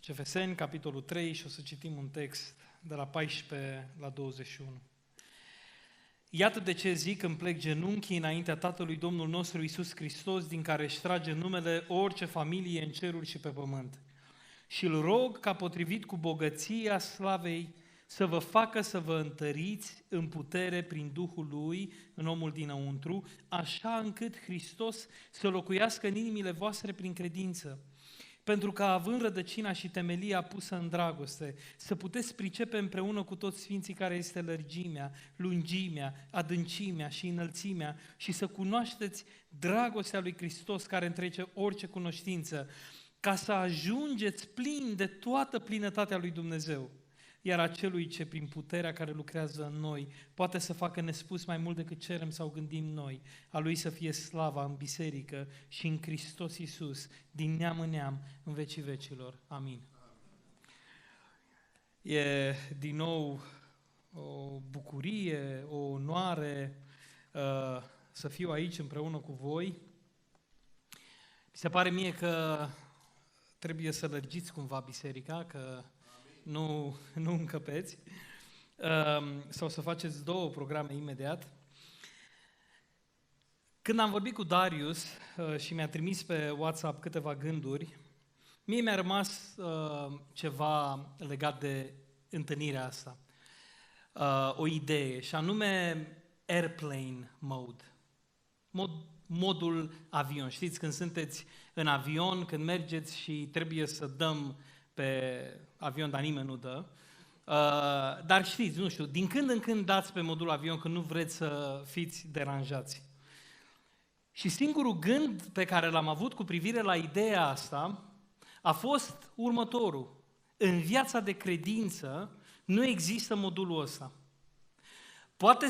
Efeseni, capitolul 3, și o să citim un text de la 14 la 21. Iată de ce zic, îmi plec genunchii înaintea Tatălui Domnul nostru Iisus Hristos, din care își trage numele orice familie în ceruri și pe pământ. Și îl rog ca potrivit cu bogăția slavei să vă facă să vă întăriți în putere prin Duhul Lui, în omul dinăuntru, așa încât Hristos să locuiască în inimile voastre prin credință. Pentru că, având rădăcina și temelia pusă în dragoste, să puteți pricepe împreună cu toți sfinții care este lărgimea, lungimea, adâncimea și înălțimea și să cunoașteți dragostea lui Hristos care întrece orice cunoștință, ca să ajungeți plini de toată plinătatea lui Dumnezeu. Iar acelui ce prin puterea care lucrează în noi poate să facă nespus mai mult decât cerem sau gândim noi, a Lui să fie slava în biserică și în Hristos Iisus, din neam în neam, în vecii vecilor. Amin. E din nou o bucurie, o onoare să fiu aici împreună cu voi. Mi se pare mie că trebuie să lărgiți cumva biserica, că nu încăpeți, sau să faceți două programe imediat. Când am vorbit cu Darius și mi-a trimis pe WhatsApp câteva gânduri, mie mi-a rămas ceva legat de întâlnirea asta, o idee, și anume airplane mode, modul avion. Știți, când sunteți în avion, când mergeți și trebuie să dăm pe avion, dar nimeni nu dă. Dar știți, nu știu, din când în când dați pe modul avion când nu vreți să fiți deranjați. Și singurul gând pe care l-am avut cu privire la ideea asta a fost următorul. În viața de credință nu există modulul ăsta. Poate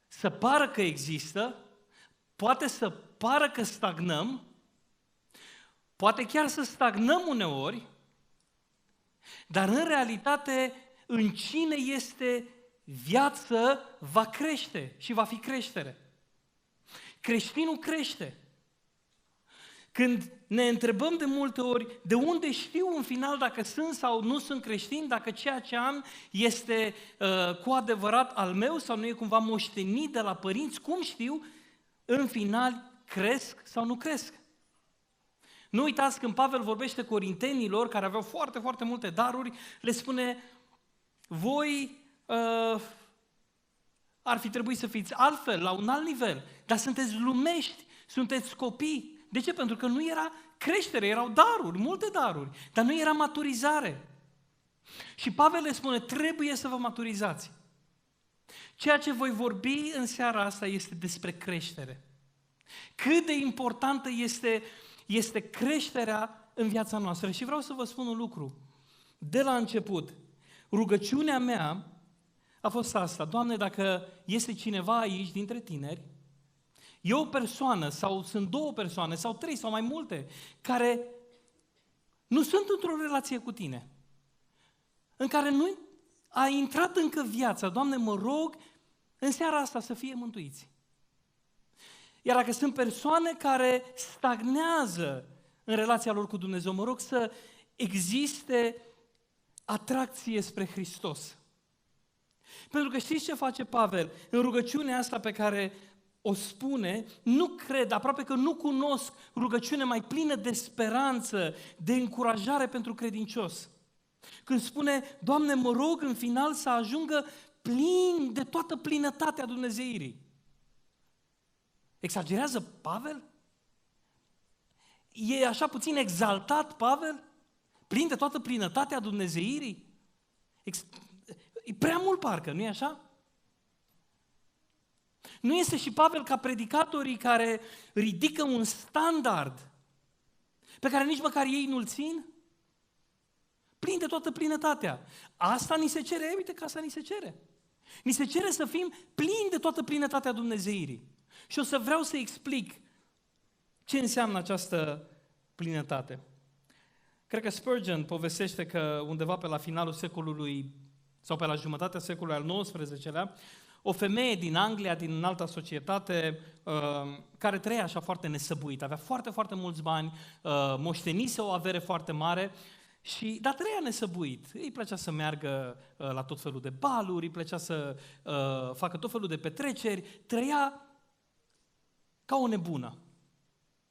să pară că există, poate să pară că stagnăm, poate chiar să stagnăm uneori, dar în realitate, în cine este viață, va crește și va fi creștere. Creștinul crește. Când ne întrebăm de multe ori de unde știu în final dacă sunt sau nu sunt creștin, dacă ceea ce am este cu adevărat al meu sau nu e cumva moștenit de la părinți, cum știu, în final cresc sau nu cresc? Nu uitați, când Pavel vorbește corintenilor, care aveau foarte, foarte multe daruri, le spune, voi ar fi trebuit să fiți altfel, la un alt nivel, dar sunteți lumești, sunteți copii. De ce? Pentru că nu era creștere, erau daruri, multe daruri, dar nu era maturizare. Și Pavel le spune, trebuie să vă maturizați. Ceea ce voi vorbi în seara asta este despre creștere. Cât de importantă este creșterea în viața noastră. Și vreau să vă spun un lucru. De la început, rugăciunea mea a fost asta. Doamne, dacă este cineva aici dintre tineri, e o persoană sau sunt două persoane sau trei sau mai multe care nu sunt într-o relație cu Tine, în care nu a intrat încă viața, Doamne, mă rog în seara asta să fie mântuiți. Iar dacă sunt persoane care stagnează în relația lor cu Dumnezeu, mă rog să existe atracție spre Hristos. Pentru că știți ce face Pavel? În rugăciunea asta pe care o spune, nu cred, aproape că nu cunosc rugăciune mai plină de speranță, de încurajare pentru credincios. Când spune, Doamne, mă rog în final să ajungă plin de toată plinătatea Dumnezeirii. Exagerează Pavel? E așa puțin exaltat Pavel? Plin de toată plinătatea Dumnezeirii? E prea mult parcă, nu-i așa? Nu este și Pavel ca predicatorii care ridică un standard pe care nici măcar ei nu-l țin? Plin de toată plinătatea. Asta ni se cere, uite că asta ni se cere. Ni se cere să fim plini de toată plinătatea Dumnezeirii. Și o să vreau să explic ce înseamnă această plinătate. Cred că Spurgeon povestește că undeva pe la finalul secolului, sau pe la jumătatea secolului al XIX-lea, o femeie din Anglia, din înalta societate, care trăia așa foarte nesăbuit, avea foarte, foarte mulți bani, moștenise o avere foarte mare Dar trăia nesăbuit. Îi plăcea să meargă la tot felul de baluri, îi plăcea să facă tot felul de petreceri, trăia ca o nebună.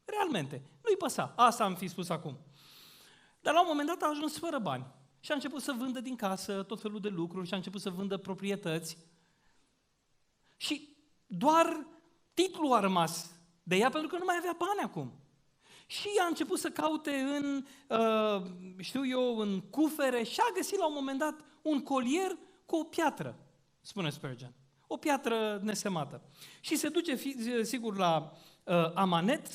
Realmente, nu-i păsa. Asta am fi spus acum. Dar la un moment dat a ajuns fără bani și a început să vândă din casă tot felul de lucruri și a început să vândă proprietăți. Și doar titlul a rămas de ea pentru că nu mai avea bani acum. Și a început să caute în cufere și a găsit la un moment dat un colier cu o piatră, spune Spurgeon. O piatră nesemată. Și se duce, sigur, la amanet,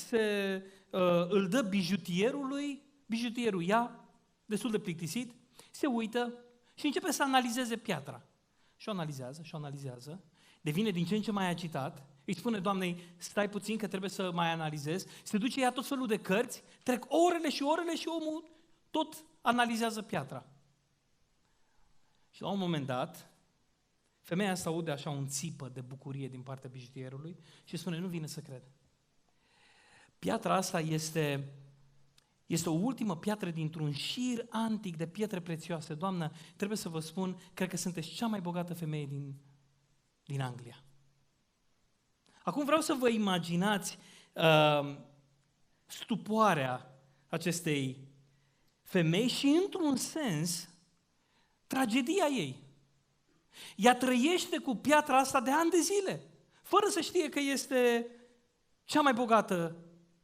îl dă bijutierului, bijutierul ia, destul de plictisit, se uită și începe să analizeze piatra. Și o analizează, devine din ce în ce mai agitat, îi spune doamnei, stai puțin că trebuie să mai analizez, se duce, ia tot felul de cărți, trec orele și omul tot analizează piatra. Și la un moment dat, femeia asta aude așa un țipă de bucurie din partea bijutierului și spune, nu vine să cred. Piatra asta este o ultimă piatră dintr-un șir antic de pietre prețioase. Doamnă, trebuie să vă spun, cred că sunteți cea mai bogată femeie din Anglia. Acum vreau să vă imaginați stupoarea acestei femei și, într-un sens, tragedia ei. Ea trăiește cu piatra asta de ani de zile, fără să știe că este cea mai bogată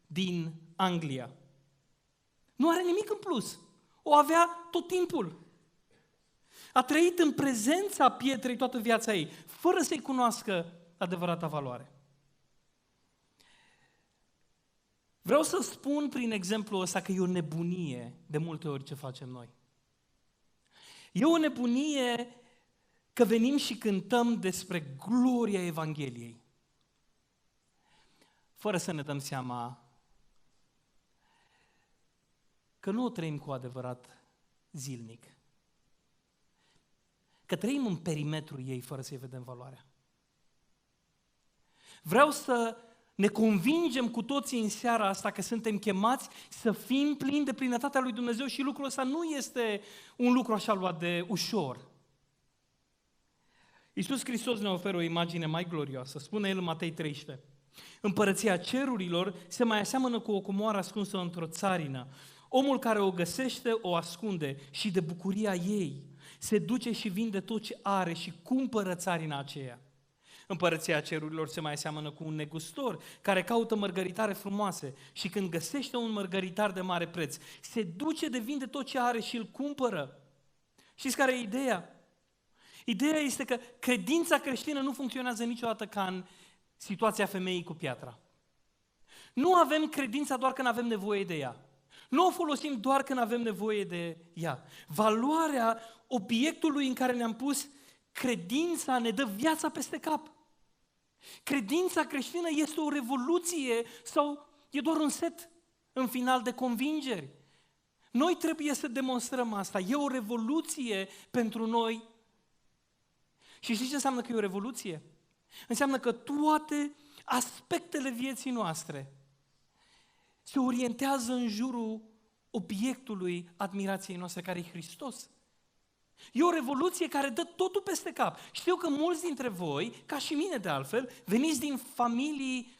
din Anglia. Nu are nimic în plus. O avea tot timpul. A trăit în prezența pietrei toată viața ei, fără să-i cunoască adevărata valoare. Vreau să spun prin exemplul ăsta că e o nebunie de multe ori ce facem noi. E o nebunie că venim și cântăm despre gloria Evangheliei, fără să ne dăm seama că nu o trăim cu adevărat zilnic, că trăim în perimetrul ei fără să-i vedem valoarea. Vreau să ne convingem cu toții în seara asta că suntem chemați să fim plini de plinătatea lui Dumnezeu și lucrul ăsta nu este un lucru așa luat de ușor. Iisus Hristos ne oferă o imagine mai glorioasă. Spune El în Matei 13. Împărăția cerurilor se mai aseamănă cu o comoară ascunsă într-o țarină. Omul care o găsește o ascunde și de bucuria ei se duce și vinde tot ce are și cumpără țarina aceea. Împărăția cerurilor se mai aseamănă cu un negustor care caută mărgăritare frumoase și când găsește un mărgăritar de mare preț, se duce de vinde tot ce are și îl cumpără. Știți care e ideea? Ideea este că credința creștină nu funcționează niciodată ca în situația femeii cu piatra. Nu avem credința doar când avem nevoie de ea. Nu o folosim doar când avem nevoie de ea. Valoarea obiectului în care ne-am pus credința ne dă viața peste cap. Credința creștină este o revoluție sau e doar un set în final de convingeri. Noi trebuie să demonstrăm asta. E o revoluție pentru noi. Și știți ce înseamnă că e o revoluție? Înseamnă că toate aspectele vieții noastre se orientează în jurul obiectului admirației noastre, care e Hristos. E o revoluție care dă totul peste cap. Știu că mulți dintre voi, ca și mine de altfel, veniți din familii,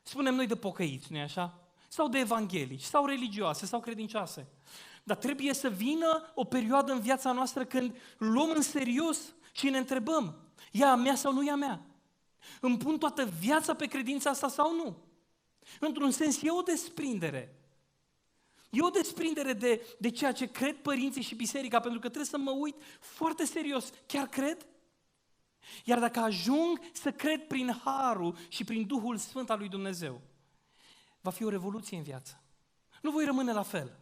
spunem noi, de pocăiți, nu-i așa? Sau de evanghelici, sau religioase, sau credincioase. Dar trebuie să vină o perioadă în viața noastră când luăm în serios și ne întrebăm, e a mea sau nu e a mea? Îmi pun toată viața pe credința asta sau nu? Într-un sens, e o desprindere. E o desprindere de ceea ce cred părinții și biserica, pentru că trebuie să mă uit foarte serios. Chiar cred? Iar dacă ajung să cred prin harul și prin Duhul Sfânt al lui Dumnezeu, va fi o revoluție în viață. Nu voi rămâne la fel.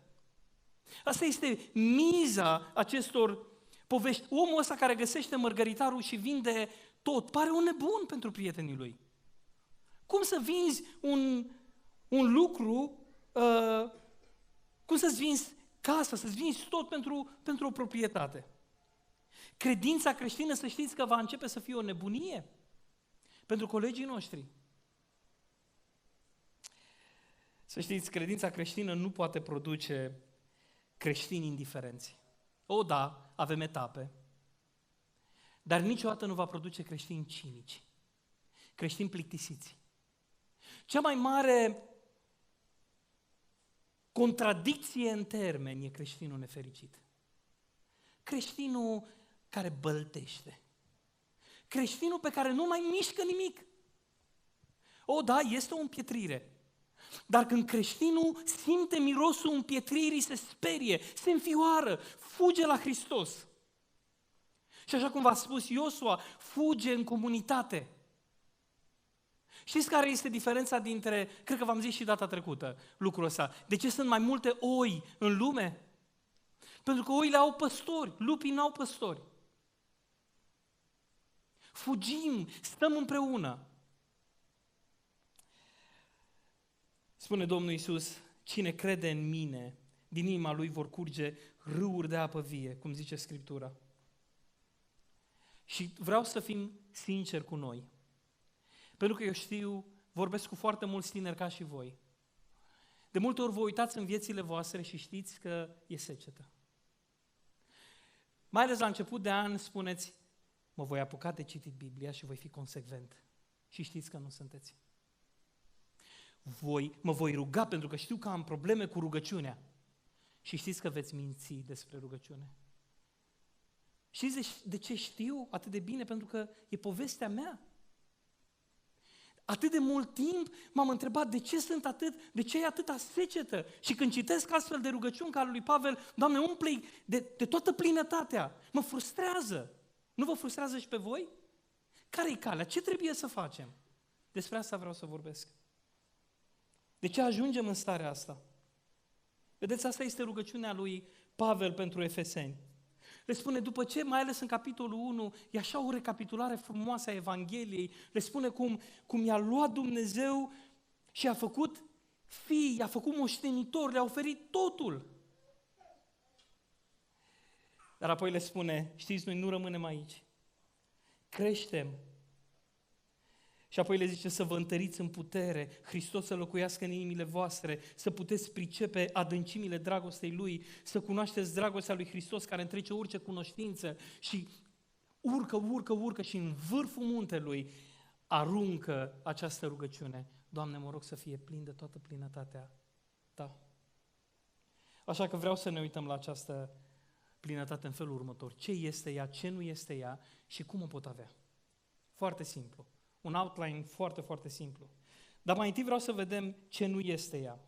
Asta este miza acestor povești. Omul ăsta care găsește mărgăritarul și vinde tot, pare un nebun pentru prietenii lui. Cum să vinzi un lucru, cum să-ți vinzi casa, să-ți vinzi tot pentru o proprietate? Credința creștină, să știți că va începe să fie o nebunie pentru colegii noștri. Să știți, credința creștină nu poate produce creștini indiferenți. O, da, avem etape, dar niciodată nu va produce creștini cinici, creștini plictisiți. Cea mai mare contradicție în termeni e creștinul nefericit. Creștinul care băltește. Creștinul pe care nu mai mișcă nimic. O, da, este o împietrire. Dar când creștinul simte mirosul împietririi, se sperie, se înfioară, fuge la Hristos. Și așa cum v-a spus Iosua, fuge în comunitate. Știți care este diferența dintre, cred că v-am zis și data trecută lucrul ăsta, de ce sunt mai multe oi în lume? Pentru că oile au păstori, lupii n-au păstori. Fugim, stăm împreună. Spune Domnul Iisus, cine crede în mine, din inima lui vor curge râuri de apă vie, cum zice Scriptura. Și vreau să fim sinceri cu noi. Pentru că eu știu, vorbesc cu foarte mulți tineri ca și voi. De multe ori vă uitați în viețile voastre și știți că e secetă. Mai ales la început de an spuneți, mă voi apuca de citit Biblia și voi fi consecvent. Și știți că nu sunteți. Mă voi ruga pentru că știu că am probleme cu rugăciunea. Și știți că veți minți despre rugăciune. Știți de ce știu atât de bine? Pentru că e povestea mea. Atât de mult timp m-am întrebat de ce e atâta secetă. Și când citesc astfel de rugăciuni ca al lui Pavel, Doamne, umple-i de toată plinătatea. Mă frustrează. Nu vă frustrează și pe voi? Care-i calea? Ce trebuie să facem? Despre asta vreau să vorbesc. De ce ajungem în starea asta? Vedeți, asta este rugăciunea lui Pavel pentru Efeseni. Le spune, după ce, mai ales în capitolul 1, e așa o recapitulare frumoasă a Evangheliei, le spune cum i-a luat Dumnezeu și i-a făcut fii, i-a făcut moștenitori, le-a oferit totul. Dar apoi le spune, știți, noi nu rămânem aici. Creștem. Și apoi le zice să vă întăriți în putere, Hristos să locuiască în inimile voastre, să puteți pricepe adâncimile dragostei Lui, să cunoașteți dragostea lui Hristos care întrece orice cunoștință și urcă și în vârful muntelui aruncă această rugăciune. Doamne, mă rog să fie plin de toată plinătatea Ta. Așa că vreau să ne uităm la această plinătate în felul următor. Ce este ea, ce nu este ea și cum o pot avea. Foarte simplu. Un outline foarte, foarte simplu. Dar mai întâi vreau să vedem ce nu este ea.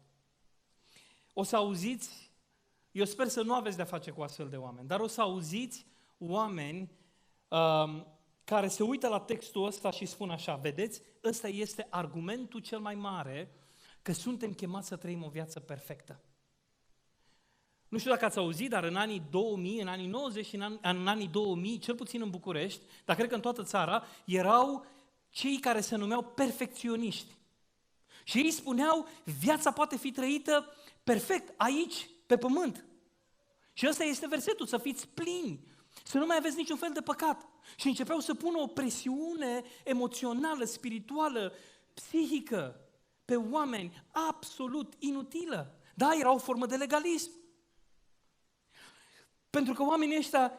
O să auziți, eu sper să nu aveți de-a face cu astfel de oameni, dar o să auziți oameni care se uită la textul ăsta și spun așa, vedeți, ăsta este argumentul cel mai mare că suntem chemați să trăim o viață perfectă. Nu știu dacă ați auzit, dar în anii 2000, în anii 90 și în anii 2000, cel puțin în București, dar cred că în toată țara, erau cei care se numeau perfecționiști. Și ei spuneau, viața poate fi trăită perfect, aici, pe pământ. Și ăsta este versetul, să fiți plini, să nu mai aveți niciun fel de păcat. Și începeau să pună o presiune emoțională, spirituală, psihică pe oameni absolut inutilă. Da, era o formă de legalism. Pentru că oamenii ăștia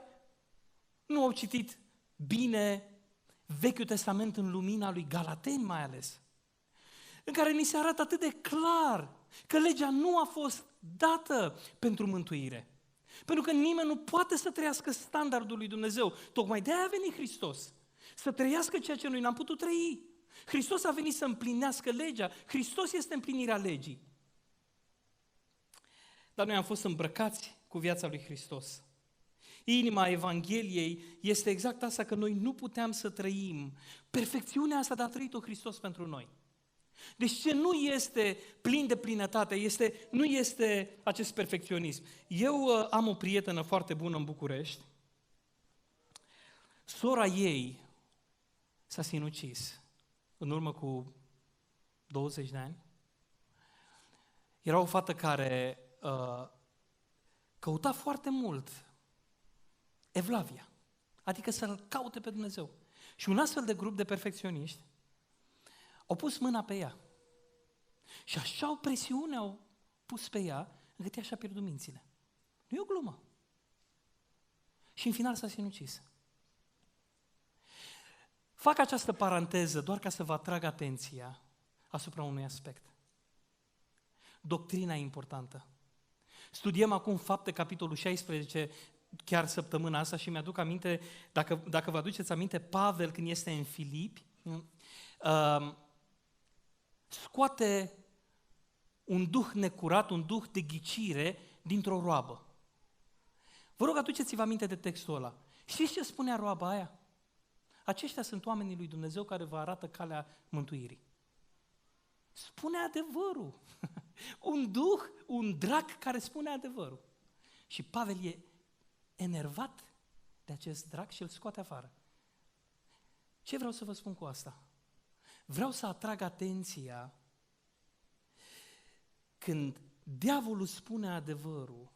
nu au citit bine Vechiul Testament în lumina lui Galateni mai ales, în care ni se arată atât de clar că legea nu a fost dată pentru mântuire. Pentru că nimeni nu poate să trăiască standardul lui Dumnezeu. Tocmai de-aia a venit Hristos, să trăiască ceea ce noi n-am putut trăi. Hristos a venit să împlinească legea. Hristos este împlinirea legii. Dar noi am fost îmbrăcați cu viața lui Hristos. Inima Evangheliei este exact asta, că noi nu puteam să trăim perfecțiunea asta, dar a trăit-o Hristos pentru noi. Deci ce nu este plin de plinătate, nu este acest perfecționism. Eu am o prietenă foarte bună în București, sora ei s-a sinucis în urmă cu 20 de ani. Era o fată care căuta foarte mult evlavia, adică să-L caute pe Dumnezeu. Și un astfel de grup de perfecționiști au pus mâna pe ea. Și așa o presiune au pus pe ea, încât ea și-a pierdut mințile. Nu e o glumă. Și în final s-a sinucis. Fac această paranteză doar ca să vă atrag atenția asupra unui aspect. Doctrina e importantă. Studiem acum Fapte, capitolul 16, chiar săptămâna asta și mi-aduc aminte, dacă vă aduceți aminte, Pavel când este în Filipi, scoate un duh necurat, un duh de ghicire dintr-o roabă. Vă rog, aduceți-vă aminte de textul ăla. Știți ce spunea roaba aia? Aceștia sunt oamenii lui Dumnezeu care vă arată calea mântuirii. Spune adevărul. Un duh, un drac care spune adevărul. Și Pavel e enervat de acest drac și îl scoate afară. Ce vreau să vă spun cu asta? Vreau să atrag atenția când diavolul spune adevărul,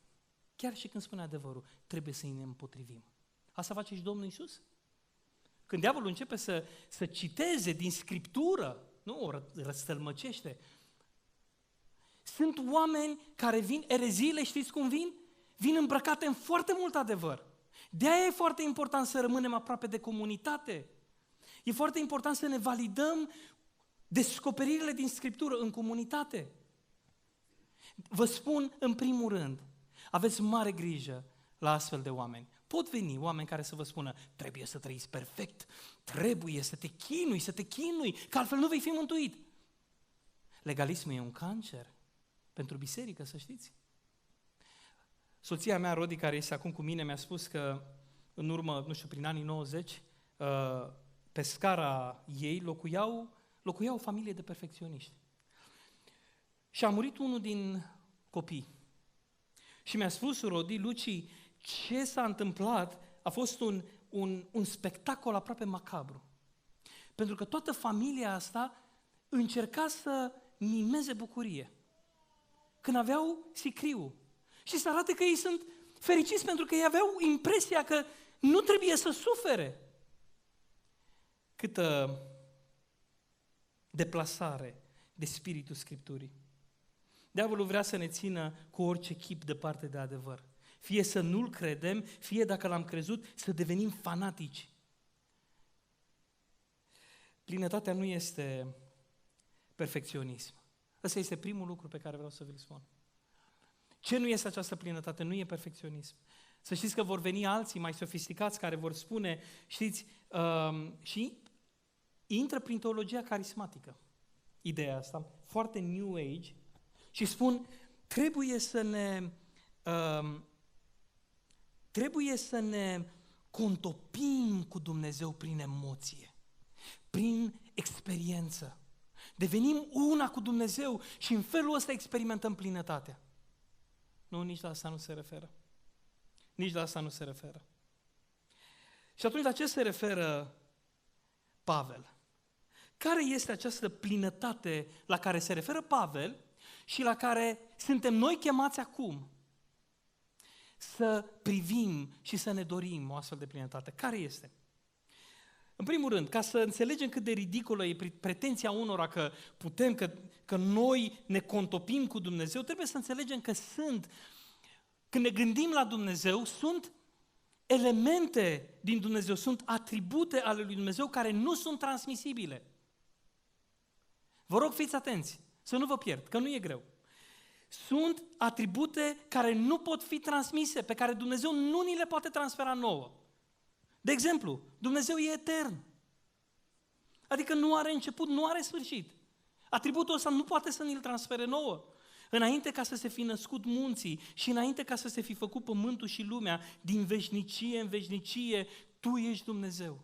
chiar și când spune adevărul, trebuie să ne împotrivim. Asta face și Domnul Iisus. Când diavolul începe să citeze din Scriptură, nu o răstălmăcește. Sunt oameni care vin, ereziile, știți cum vin? Vin îmbrăcate în foarte mult adevăr. De-aia e foarte important să rămânem aproape de comunitate. E foarte important să ne validăm descoperirile din Scriptură în comunitate. Vă spun în primul rând, aveți mare grijă la astfel de oameni. Pot veni oameni care să vă spună, trebuie să trăiți perfect, trebuie să te chinui, că altfel nu vei fi mântuit. Legalismul e un cancer pentru biserică, să știți. Soția mea, Rodi, care este acum cu mine, mi-a spus că în urmă, nu știu, prin anii 90, pe scara ei locuia o familie de perfecționiști. Și a murit unul din copii. Și mi-a spus Rodi, Luci, ce s-a întâmplat a fost un spectacol aproape macabru. Pentru că toată familia asta încerca să mimeze bucurie. Când aveau sicriu. Și să arate că ei sunt fericiți pentru că ei aveau impresia că nu trebuie să sufere. Câtă deplasare de spiritul Scripturii. Diavolul vrea să ne țină cu orice chip departe de adevăr. Fie să nu-l credem, fie dacă l-am crezut, să devenim fanatici. Plinătatea nu este perfecționism. Ăsta este primul lucru pe care vreau să vi-l spun. Ce nu este această plinătate? Nu e perfecționism. Să știți că vor veni alții mai sofisticați care vor spune, știți, și intră prin teologia carismatică. Ideea asta, foarte New Age, și spun, trebuie să ne contopim cu Dumnezeu prin emoție, prin experiență. Devenim una cu Dumnezeu și în felul ăsta experimentăm plinătatea. Nu, nici la asta nu se referă. Nici la asta nu se referă. Și atunci la ce se referă Pavel? Care este această plinătate la care se referă Pavel și la care suntem noi chemați acum să privim și să ne dorim o astfel de plinătate? Care este? În primul rând, ca să înțelegem cât de ridicolă e pretenția unora că putem, că noi ne contopim cu Dumnezeu, trebuie să înțelegem că când ne gândim la Dumnezeu, sunt elemente din Dumnezeu, sunt atribute ale lui Dumnezeu care nu sunt transmisibile. Vă rog, fiți atenți, să nu vă pierd, că nu e greu. Sunt atribute care nu pot fi transmise, pe care Dumnezeu nu ni le poate transfera nouă. De exemplu, Dumnezeu e etern. Adică nu are început, nu are sfârșit. Atributul ăsta nu poate să ni-l transfere nouă. Înainte ca să se fi născut munții și înainte ca să se fi făcut pământul și lumea, din veșnicie în veșnicie, Tu ești Dumnezeu.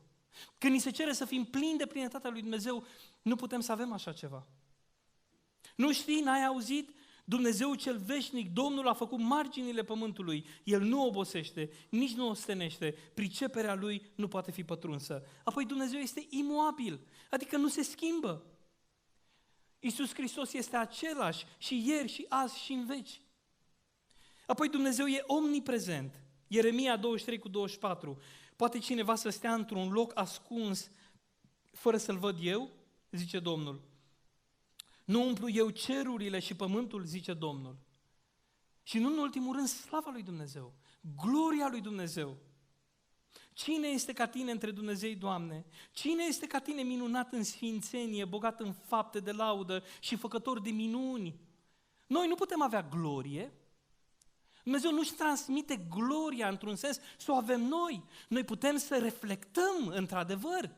Când ni se cere să fim plini de plinătatea lui Dumnezeu, nu putem să avem așa ceva. Nu știi, n-ai auzit? Dumnezeu cel veșnic, Domnul a făcut marginile pământului, El nu obosește, nici nu ostenește, priceperea Lui nu poate fi pătrunsă. Apoi Dumnezeu este imoabil, adică nu se schimbă. Iisus Hristos este același și ieri și azi și în veci. Apoi Dumnezeu e omniprezent. Ieremia 23:24. Poate cineva să stea într-un loc ascuns fără să-L văd eu? Zice Domnul. Nu umplu eu cerurile și pământul, zice Domnul. Și nu în ultimul rând, slava lui Dumnezeu, gloria lui Dumnezeu. Cine este ca tine între Dumnezei, Doamne? Cine este ca tine minunat în sfințenie, bogat în fapte de laudă și făcător de minuni? Noi nu putem avea glorie. Dumnezeu nu-și transmite gloria într-un sens să o avem noi. Noi putem să reflectăm într-adevăr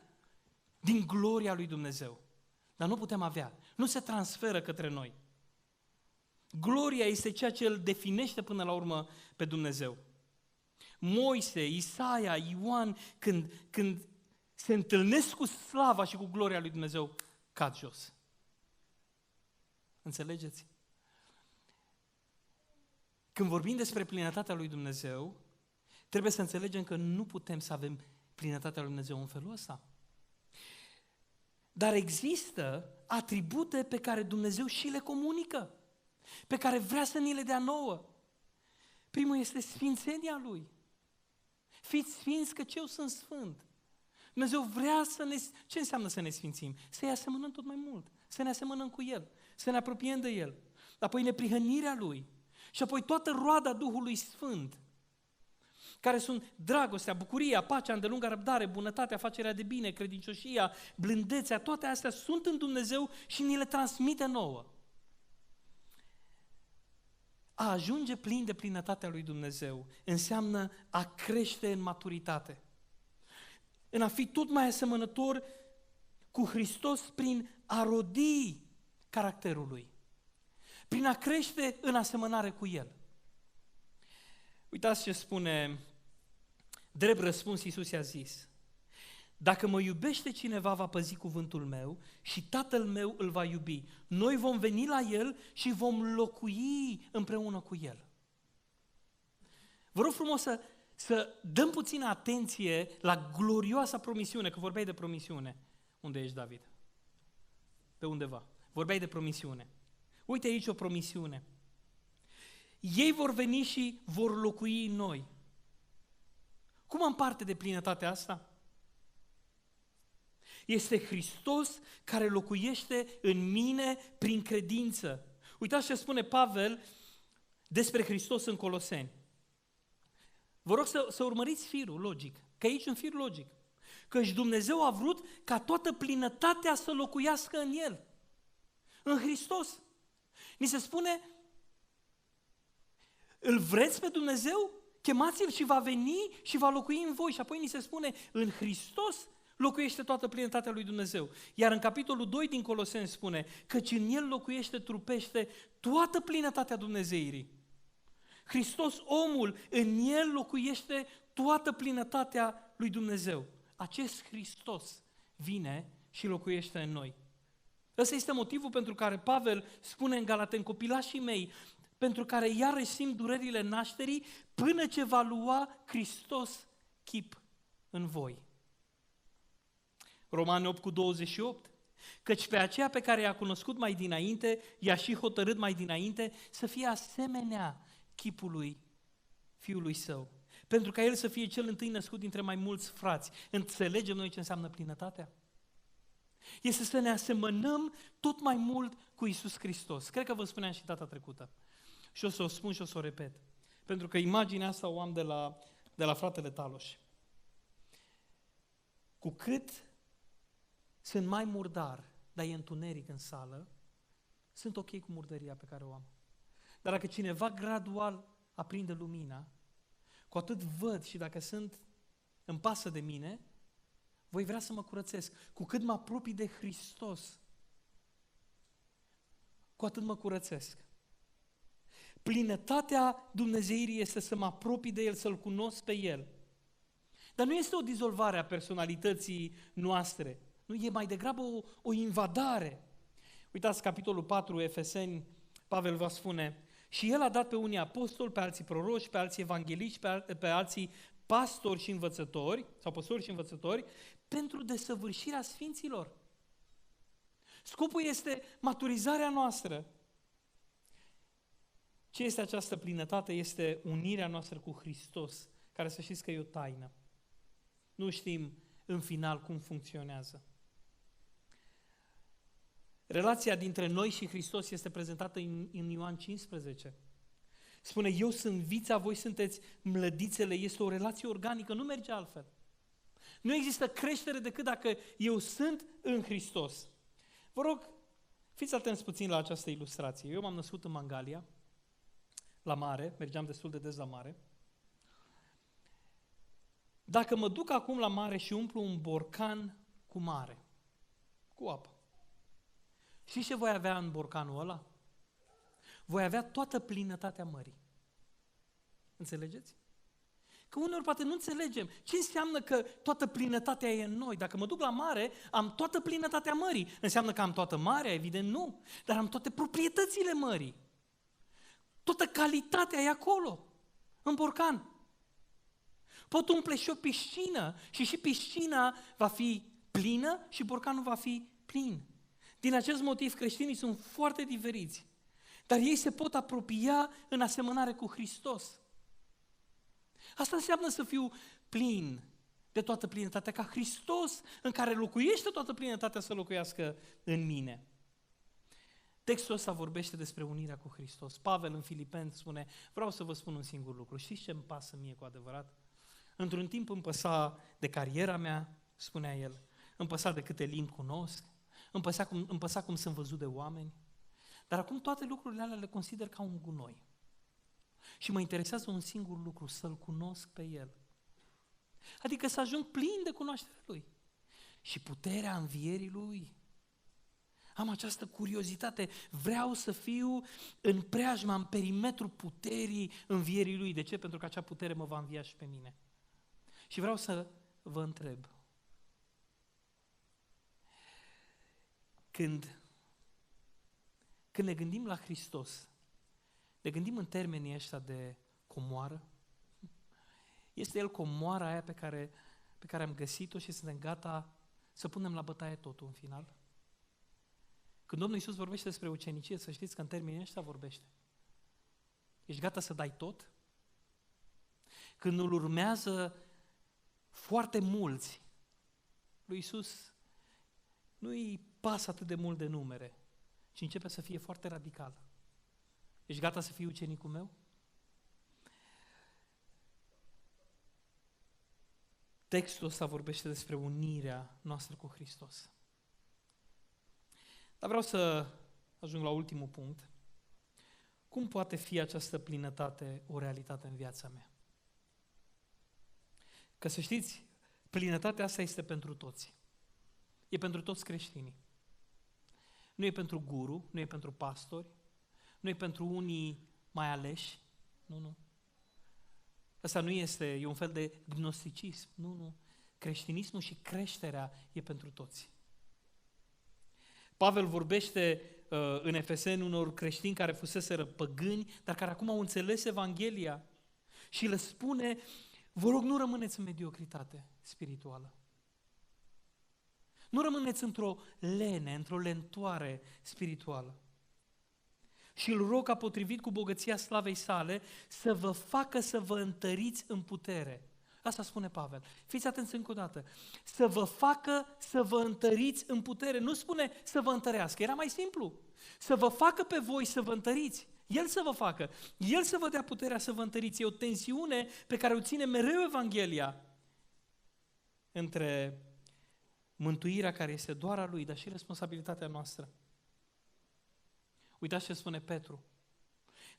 din gloria lui Dumnezeu. Dar nu putem avea. Nu se transferă către noi. Gloria este ceea ce îl definește până la urmă pe Dumnezeu. Moise, Isaia, Ioan, când se întâlnesc cu slava și cu gloria lui Dumnezeu, cad jos. Înțelegeți? Când vorbim despre plinătatea lui Dumnezeu, trebuie să înțelegem că nu putem să avem plinătatea lui Dumnezeu în felul ăsta. Dar există atribute pe care Dumnezeu și le comunică, pe care vrea să ni le dea nouă. Primul este sfințenia Lui. Fiți sfinți căci eu sunt sfânt. Dumnezeu vrea să ne... Ce înseamnă să ne sfințim? Să-i asemănăm tot mai mult, să ne asemănăm cu El, să ne apropiem de El. Apoi neprihănirea Lui și apoi toată roada Duhului Sfânt, care sunt dragostea, bucuria, pacea, îndelunga răbdare, bunătatea, facerea de bine, credincioșia, blândețea, toate astea sunt în Dumnezeu și ni le transmite nouă. A ajunge plin de plinătatea lui Dumnezeu înseamnă a crește în maturitate, în a fi tot mai asemănător cu Hristos prin a rodi caracterul Lui, prin a crește în asemănare cu El. Uitați ce spune, drept răspuns Iisus i-a zis: dacă mă iubește cineva, va păzi cuvântul meu și Tatăl meu îl va iubi. Noi vom veni la El și vom locui împreună cu El. Vă rog frumos să dăm puțină atenție la glorioasa promisiune, că vorbeai de promisiune. Unde ești, David? Pe undeva. Vorbeai de promisiune. Uite aici o promisiune. Ei vor veni și vor locui în noi. Cum am parte de plinătatea asta? Este Hristos care locuiește în mine prin credință. Uitați ce spune Pavel despre Hristos în Coloseni. Vă rog să urmăriți firul logic, că aici un fir logic. Căci Dumnezeu a vrut ca toată plinătatea să locuiască în El, în Hristos. Ni se spune, îl vreți pe Dumnezeu? Chemați-L și va veni și va locui în voi. Și apoi ni se spune, în Hristos locuiește toată plinătatea lui Dumnezeu. Iar în capitolul 2 din Coloseni spune, căci în El locuiește, trupește toată plinătatea Dumnezeirii. Hristos, omul, în El locuiește toată plinătatea lui Dumnezeu. Acest Hristos vine și locuiește în noi. Ăsta este motivul pentru care Pavel spune în Galateni, copilașii mei, pentru care iarăși simt durerile nașterii, până ce va lua Hristos chip în voi. Romani 8:28, căci pe aceea pe care i-a cunoscut mai dinainte, i-a și hotărât mai dinainte să fie asemenea chipului Fiului Său, pentru ca El să fie cel întâi născut dintre mai mulți frați. Înțelegem noi ce înseamnă plinătatea? Este să ne asemănăm tot mai mult cu Iisus Hristos. Cred că vă spuneam și data trecută. Și o să o spun și o să o repet. Pentru că imaginea asta o am de la fratele Taloș. Cu cât sunt mai murdar, dar e întuneric în sală, sunt ok cu murdăria pe care o am. Dar dacă cineva gradual aprinde lumina, cu atât văd și dacă îmi pasă de mine, voi vrea să mă curățesc. Cu cât mă apropii de Hristos, cu atât mă curățesc. Plinătatea Dumnezeirii este să mă apropii de El, să-L cunosc pe El. Dar nu este o dizolvare a personalității noastre. Nu, e mai degrabă o invadare. Uitați capitolul 4, Efeseni, Pavel va spune, și El a dat pe unii apostoli, pe alții proroși, pe alții evangeliști, pe alții pastori și învățători, sau păstori și învățători, pentru desăvârșirea sfinților. Scopul este maturizarea noastră. Ce este această plinătate? Este unirea noastră cu Hristos, care să știți că e o taină. Nu știm în final cum funcționează. Relația dintre noi și Hristos este prezentată în Ioan 15. Spune, eu sunt vița, voi sunteți mlădițele, este o relație organică, nu merge altfel. Nu există creștere decât dacă eu sunt în Hristos. Vă rog, fiți atenți puțin la această ilustrație. Eu m-am născut în Mangalia, la mare, mergeam destul de des la mare. Dacă mă duc acum la mare și umplu un borcan cu mare, cu apă, știți ce voi avea în borcanul ăla? Voi avea toată plinătatea mării. Înțelegeți? Că uneori poate nu înțelegem ce înseamnă că toată plinătatea e în noi. Dacă mă duc la mare, am toată plinătatea mării. Înseamnă că am toată marea? Evident nu. Dar am toate proprietățile mării. Toată calitatea e acolo, în borcan. Pot umple și o piscină și piscina va fi plină și borcanul va fi plin. Din acest motiv creștinii sunt foarte diferiți, dar ei se pot apropia în asemănare cu Hristos. Asta înseamnă să fiu plin de toată plinătatea, ca Hristos în care locuiește toată plinătatea să locuiască în mine. Textul ăsta vorbește despre unirea cu Hristos. Pavel în Filipeni spune, vreau să vă spun un singur lucru. Știți ce îmi pasă mie cu adevărat? Într-un timp îmi păsa de cariera mea, spunea el, îmi păsa de câte limbi cunosc, îmi păsa cum sunt văzut de oameni, dar acum toate lucrurile alea le consider ca un gunoi. Și mă interesează un singur lucru, să-L cunosc pe El. Adică să ajung plin de cunoașterea Lui și puterea învierii Lui. Am această curiozitate, vreau să fiu în preajma, în perimetrul puterii învierii Lui. De ce? Pentru că acea putere mă va învia și pe mine. Și vreau să vă întreb, când ne gândim la Hristos, ne gândim în termenii ăștia de comoară? Este El comoara aia pe care am găsit-o și suntem gata să punem la bătaie totul în final? Când Domnul Iisus vorbește despre ucenicie, să știți că în termenii ăștia vorbește. Ești gata să dai tot? Când îl urmează foarte mulți, lui Iisus nu-i pasă atât de mult de numere, ci începe să fie foarte radical. Ești gata să fii ucenicul meu? Textul ăsta vorbește despre unirea noastră cu Hristos. Dar vreau să ajung la ultimul punct. Cum poate fi această plinătate o realitate în viața mea? Că să știți, plinătatea asta este pentru toți. E pentru toți creștinii. Nu e pentru guru, nu e pentru pastori, nu e pentru unii mai aleși, nu. Asta nu este, e un fel de gnosticism, nu. Creștinismul și creșterea e pentru toți. Pavel vorbește în Efeseni unor creștini care fuseseră păgâni, dar care acum au înțeles Evanghelia și le spune, vă rog, nu rămâneți în mediocritate spirituală. Nu rămâneți într-o lene, într-o lentoare spirituală. Și îl rog ca potrivit cu bogăția slavei sale să vă facă să vă întăriți în putere. Asta spune Pavel. Fiți atenți încă o dată. Să vă facă să vă întăriți în putere. Nu spune să vă întărească, era mai simplu. Să vă facă pe voi să vă întăriți. El să vă facă. El să vă dea puterea să vă întăriți. E o tensiune pe care o ține mereu Evanghelia între mântuirea care este doar a Lui, dar și responsabilitatea noastră. Uitați ce spune Petru.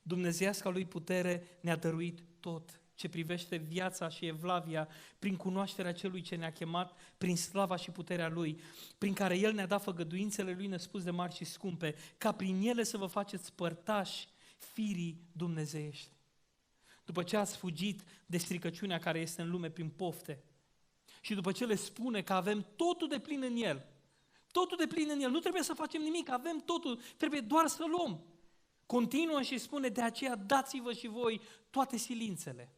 Dumnezeiasca Lui putere ne-a dăruit tot ce privește viața și evlavia prin cunoașterea Celui ce ne-a chemat, prin slava și puterea Lui, prin care El ne-a dat făgăduințele Lui nespus de mari și scumpe, ca prin ele să vă faceți părtași firii dumnezeiești. După ce ați fugit de stricăciunea care este în lume prin pofte și după ce le spune că avem totul de plin în El, totul de plin în El, nu trebuie să facem nimic, avem totul, trebuie doar să luăm. Continuă și spune, de aceea dați-vă și voi toate silințele.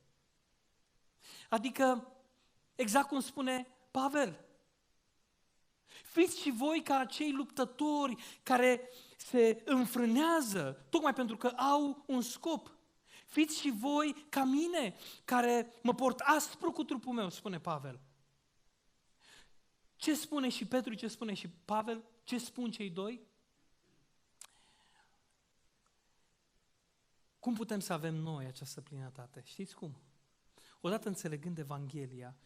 Adică, exact cum spune Pavel, fiți și voi ca acei luptători care se înfrânează tocmai pentru că au un scop. Fiți și voi ca mine, care mă port aspru cu trupul meu, spune Pavel. Ce spune și Petru, ce spune și Pavel, ce spun cei doi? Cum putem să avem noi această plinătate? Știți cum? Odată înțelegând Evanghelia,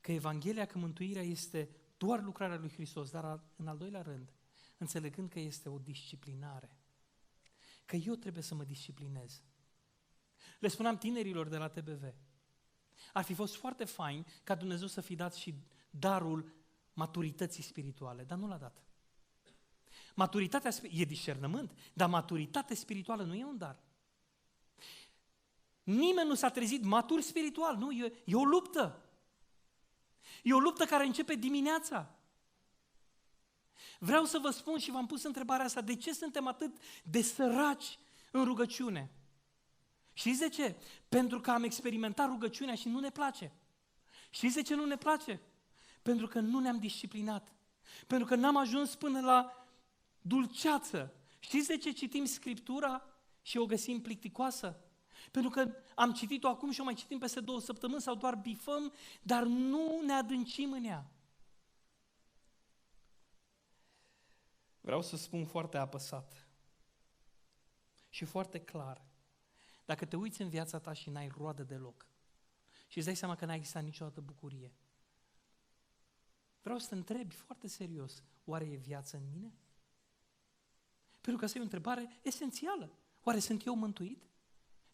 că Evanghelia, că mântuirea este doar lucrarea lui Hristos, dar în al doilea rând, înțelegând că este o disciplinare, că eu trebuie să mă disciplinez. Le spuneam tinerilor de la TBV, ar fi fost foarte fain ca Dumnezeu să fi dat și darul maturității spirituale, dar nu l-a dat. Maturitatea e discernământ, dar maturitatea spirituală nu e un dar. Nimeni nu s-a trezit matur spiritual, nu, e o luptă. E o luptă care începe dimineața. Vreau să vă spun și v-am pus întrebarea asta, de ce suntem atât de săraci în rugăciune? Știți de ce? Pentru că am experimentat rugăciunea și nu ne place. Știți de ce nu ne place? Pentru că nu ne-am disciplinat. Pentru că n-am ajuns până la dulceață. Știți de ce citim Scriptura și o găsim plicticoasă? Pentru că am citit-o acum și o mai citim peste 2 săptămâni sau doar bifăm, dar nu ne adâncim în ea. Vreau să spun foarte apăsat și foarte clar. Dacă te uiți în viața ta și n-ai roadă deloc și îți dai seama că n-a existat niciodată bucurie, vreau să te întrebi foarte serios, oare e viață în mine? Pentru că asta e o întrebare esențială. Oare sunt eu mântuit?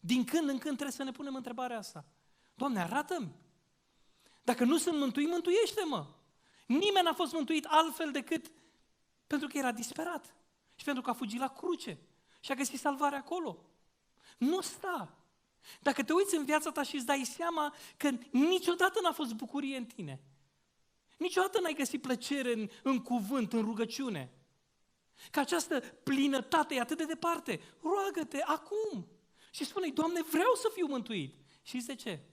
Din când în când trebuie să ne punem întrebarea asta. Doamne, arată-mi! Dacă nu sunt mântuit, mântuiește-mă! Nimeni n-a fost mântuit altfel decât pentru că era disperat și pentru că a fugit la cruce și a găsit salvare acolo. Nu sta! Dacă te uiți în viața ta și îți dai seama că niciodată n-a fost bucurie în tine, niciodată n-ai găsit plăcere în cuvânt, în rugăciune, că această plinătate e atât de departe, roagă-te acum și spune-i, Doamne, vreau să fiu mântuit. Știți de ce?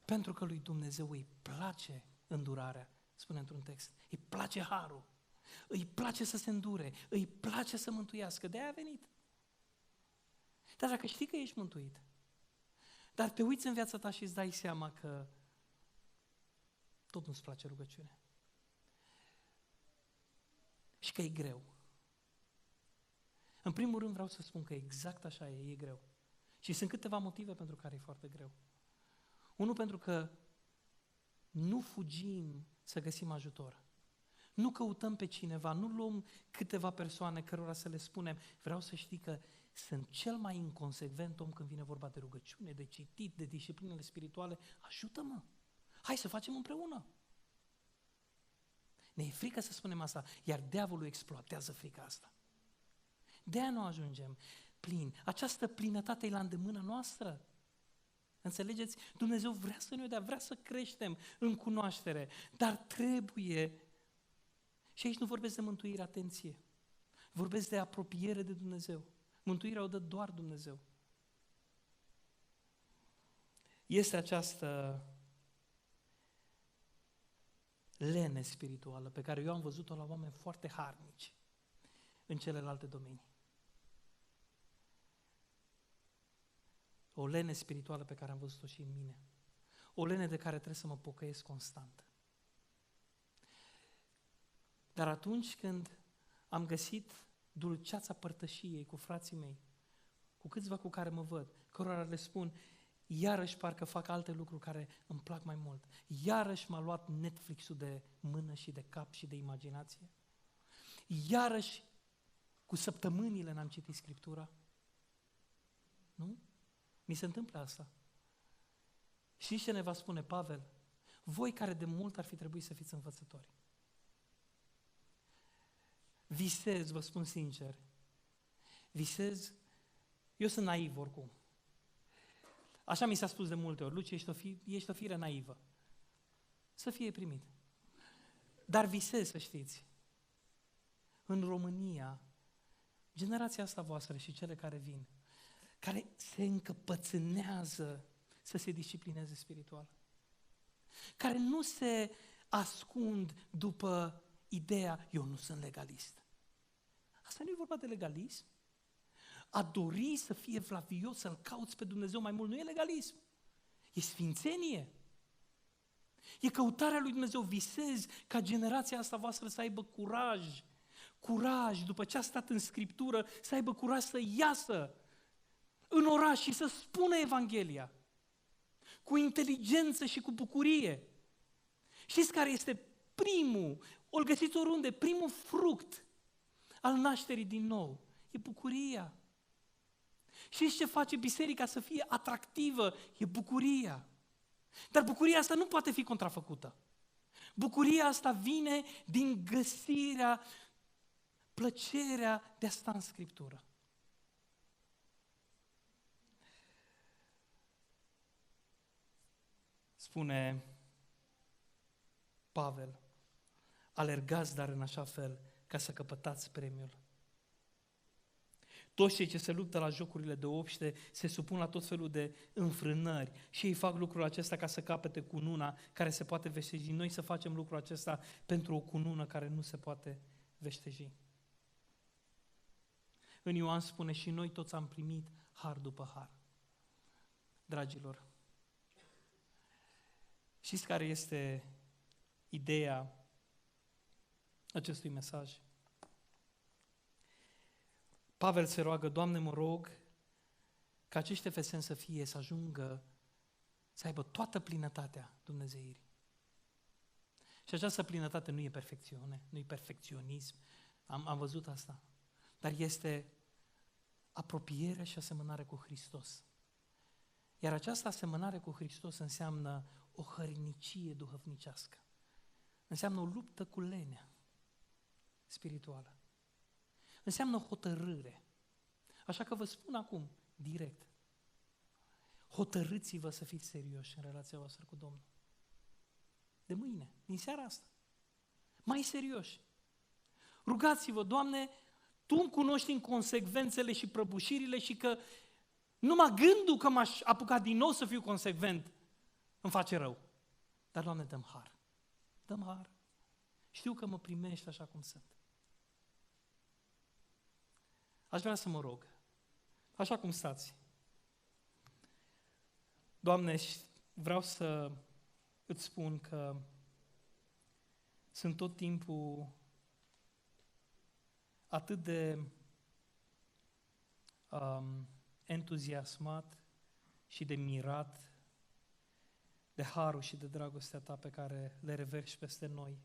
Pentru că lui Dumnezeu îi place îndurarea, spune într-un text, îi place harul, îi place să se îndure, îi place să mântuiască, de-aia a venit. Dar dacă știi că ești mântuit, dar te uiți în viața ta și îți dai seama că tot nu-ți place rugăciunea și că e greu. În primul rând vreau să spun că exact așa e greu. Și sunt câteva motive pentru care e foarte greu. Unul, pentru că nu fugim să găsim ajutor. Nu căutăm pe cineva, nu luăm câteva persoane cărora să le spunem, vreau să știi că sunt cel mai inconsecvent om când vine vorba de rugăciune, de citit, de disciplinele spirituale, ajută-mă, hai să facem împreună. Ne e frică să spunem asta, iar diavolul exploatează frica asta. De-aia nu ajungem plini. Această plinătate e la îndemâna noastră. Înțelegeți? Dumnezeu vrea să ne dea, vrea să creștem în cunoaștere, dar trebuie. Și aici nu vorbesc de mântuire, atenție. Vorbesc de apropiere de Dumnezeu. Mântuirea o dă doar Dumnezeu. Este această lene spirituală pe care eu am văzut-o la oameni foarte harnici în celelalte domenii. O lene spirituală pe care am văzut-o și în mine. O lene de care trebuie să mă pocăiesc constant. Dar atunci când am găsit dulceața părtășiei cu frații mei, cu câțiva cu care mă văd, cărora le spun, iarăși parcă fac alte lucruri care îmi plac mai mult, iarăși m-a luat Netflix-ul de mână și de cap și de imaginație, iarăși cu săptămânile n-am citit Scriptura. Nu? Mi se întâmplă asta. Știți ce ne va spune Pavel? Voi care de mult ar fi trebuit să fiți învățători. Visez, vă spun sincer, visez, eu sunt naiv oricum. Așa mi s-a spus de multe ori, Luci, ești o fire naivă. Să fie primit. Dar visez, să știți, în România, generația asta voastră și cele care vin, care se încăpățânează să se disciplineze spiritual, care nu se ascund după ideea, eu nu sunt legalist. Asta nu e vorba de legalism. A dori să fie flavios, să-L cauți pe Dumnezeu mai mult, nu e legalism. E sfințenie. E căutarea lui Dumnezeu. Visezi ca generația asta voastră să aibă curaj, după ce a stat în Scriptură, să aibă curaj să iasă în oraș și să spună Evanghelia cu inteligență și cu bucurie. Știți care este primul, îl găsiți oriunde, primul fruct al nașterii din nou? E bucuria. Știți ce face biserica să fie atractivă? E bucuria. Dar bucuria asta nu poate fi contrafăcută. Bucuria asta vine din găsirea, plăcerea de a sta în Scriptură. Spune Pavel, alergați dar în așa fel ca să căpătați premiul. Toți cei ce se luptă la jocurile de obște se supun la tot felul de înfrânări și ei fac lucrul acesta ca să capete cununa care se poate veșteji. Noi să facem lucrul acesta pentru o cunună care nu se poate veșteji. În Ioan spune și noi toți am primit har după har. Dragilor, știți care este ideea acestui mesaj? Pavel se roagă, Doamne, mă rog ca acești efeseni să ajungă, să aibă toată plinătatea Dumnezeirii. Și această plinătate nu e perfecțiune, nu e perfecționism, am văzut asta, dar este apropierea și asemănarea cu Hristos. Iar această asemănare cu Hristos înseamnă o hărnicie duhovnicească. Înseamnă o luptă cu lenea spirituală. Înseamnă hotărâre. Așa că vă spun acum, direct, hotărâți-vă să fiți serioși în relația voastră cu Domnul. De mâine, din seara asta. Mai serioși. Rugați-vă, Doamne, Tu îmi cunoști inconsecvențele și prăbușirile și că numai gândul că m-aș apuca din nou să fiu consecvent îmi face rău. Dar, Doamne, dă-mi har. Dă-mi har. Știu că mă primești așa cum sunt. Aș vrea să mă rog, așa cum stați. Doamne, vreau să îți spun că sunt tot timpul atât de entuziasmat și de mirat de harul și de dragostea Ta pe care le reverși peste noi,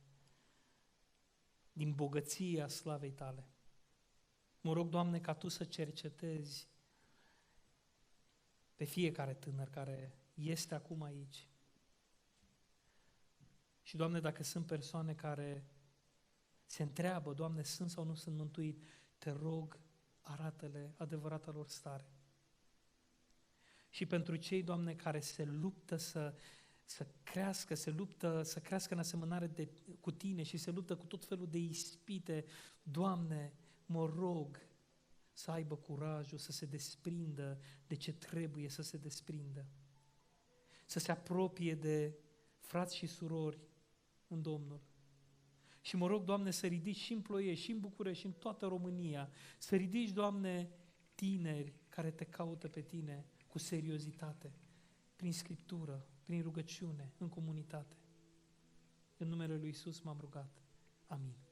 din bogăția slavei Tale. Mă rog, Doamne, ca Tu să cercetezi pe fiecare tânăr care este acum aici. Și, Doamne, dacă sunt persoane care se întreabă, Doamne, sunt sau nu sunt mântuit, Te rog, arată-le adevărata lor stare. Și pentru cei, Doamne, care se luptă să crească, se luptă să crească în asemănare cu Tine și se luptă cu tot felul de ispite, Doamne, mă rog să aibă curajul să se desprindă de ce trebuie să se desprindă. Să se apropie de frați și surori în Domnul. Și mă rog, Doamne, să ridici și în Ploiești, și în București, și în toată România, să ridici, Doamne, tineri care Te caută pe Tine cu seriozitate, prin Scriptură, prin rugăciune, în comunitate. În numele Lui Iisus m-am rugat. Amin.